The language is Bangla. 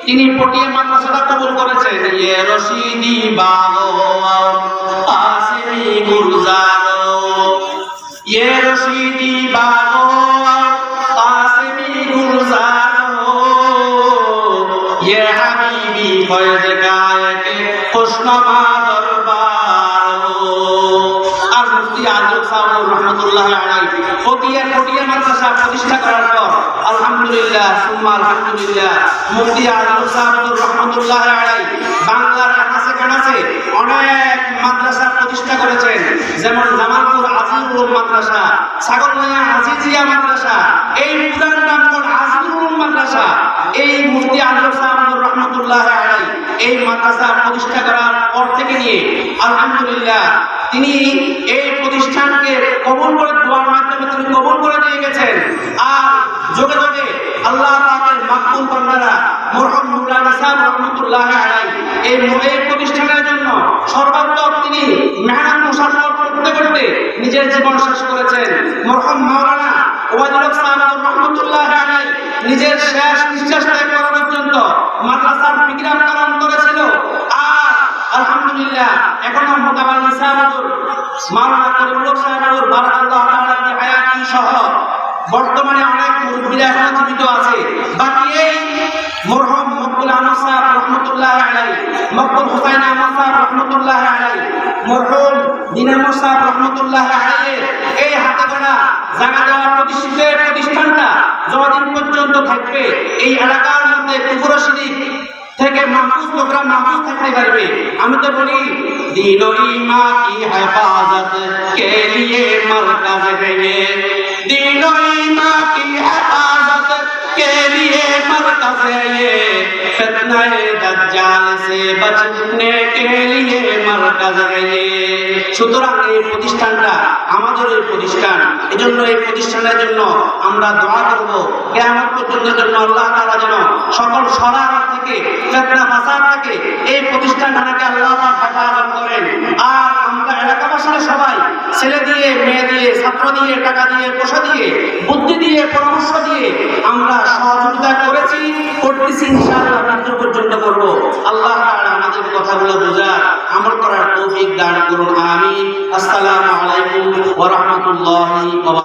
তিনি পটিয়া মাদ্রাসাটা কবুল করেছেন। ইয়ে রশিদি বাগো আসিমি গুলজারো, ইয়ে রশিদি বাগো আসিমি গুলজারো, ইয়ে হাবিবি ফয়জ গায়কে খুশনমা দরবারো। আর মুফতি আজরুল সাহেব রহমাতুল্লাহ আলাইহি পটিয়া মাদ্রাসা প্রতিষ্ঠা করার পর আলহামদুলিল্লাহ সুম্মা আলহামদুলিল্লাহ মুফতি আজরুল সাহেব রহমাতুল্লাহ আলাইহি বাংলার কাছে অনেক মাদ্রাসা প্রতিষ্ঠা করেছেন, যেমন জামালপুর আজিজুল মাদ্রাসা, ছাগলনাইয়া আজিজিয়া মাদ্রাসা, এই পুরান নামগড় আজিজুল মাদ্রাসা। এই মুফতি আজরুল সাহেব রহমাতুল্লাহ আলাইহি এই মাদ্রাসা প্রতিষ্ঠা করার পর থেকে নিয়ে আলহামদুলিল্লাহ তিনি এই প্রতিষ্ঠানকে কবুল করে দোয়ার মাধ্যমে তিনি কবুল করে দিয়ে গেছেন। আর যোগে যোগে আল্লাহ পাকের মাকবুল বান্দারা মরহুম মাওলানা সাহেব রহমাতুল্লাহ আলাইহি এই প্রতিষ্ঠানের জন্য সর্বাত্মক তিনি মেহনত মুশাররফ করতে করতে নিজের জীবন শেষ করেছেন। মরহুম মাওলানা ওয়াদুল হক সাহেব রহমাতুল্লাহ আলাইহি নিজের শেষ নিঃশ্বাস ত্যাগ করা পর্যন্ত মাদ্রাসার ফিকিরাত কালাম করেছিল। আর আলহামদুলিল্লাহ এখনো মোতাবাল্লি সাহেব মাওলানা করিমুল হক সাহেব বারাকাল্লাহু তাআলা ফি হায়াতি সহ বর্তমানে অনেক মুরব্বিরা এখনো জীবিত আছে। বাকি এই মরহুম মকবুল আহমদ সাহেব রহমাতুল্লাহ আলাইহি, মকবুল হুসাইন আহমদ সাহেব রহমাতুল্লাহ আলাইহি, মরহুম দিনামুর সাহেব রহমাতুল্লাহ আলাইহি এই হাতে গড়া জায়গা দেওয়া প্রতিষ্ঠানটা যতদিন পর্যন্ত থাকবে এই এলাকার মধ্যে কুফর শিরক থেকে মাহফুজ লোকরা মাহফুজ থাকতে পারবে। আমি তো বলি দিন ও ঈমান কি হেফাজত কে লিয়ে মারকাজ গয়ে, দিন ও ঈমান কি হেফাজত কে লিয়ে মারকাজ গয়ে, ফিতনায়ে দাজ্জাল সে বচনে কে লিয়ে মারকাজ গয়ে। সুতরাং এই প্রতিষ্ঠানটা আমাদের এই প্রতিষ্ঠান, এজন্য এই প্রতিষ্ঠানের জন্য আমরা দোয়া করব কিয়ামত পর্যন্ত জন্য আল্লাহ তাআলা যেন সকল শরারত থেকে ফিতনা ফাসাদ থেকে এই প্রতিষ্ঠানটাকে আল্লাহ পাক হেফাজত করেন। আর আমরা এলাকাবাসীরা সবাই ছেলে দিয়ে মেয়ে দিয়ে ছাত্র দিয়ে টাকা দিয়ে পয়সা দিয়ে বুদ্ধি দিয়ে পরামর্শ দিয়ে আমরা সহযোগিতা করতেছি ইনশাআল্লাহ রাত পর্যন্ত করব। আল্লাহ তাআলা আমাদের কথাগুলো বোঝার আমল করার তৌফিক দান করুন। আমিন। আসসালামু আলাইকুম ওয়া রাহমাতুল্লাহি ওয়া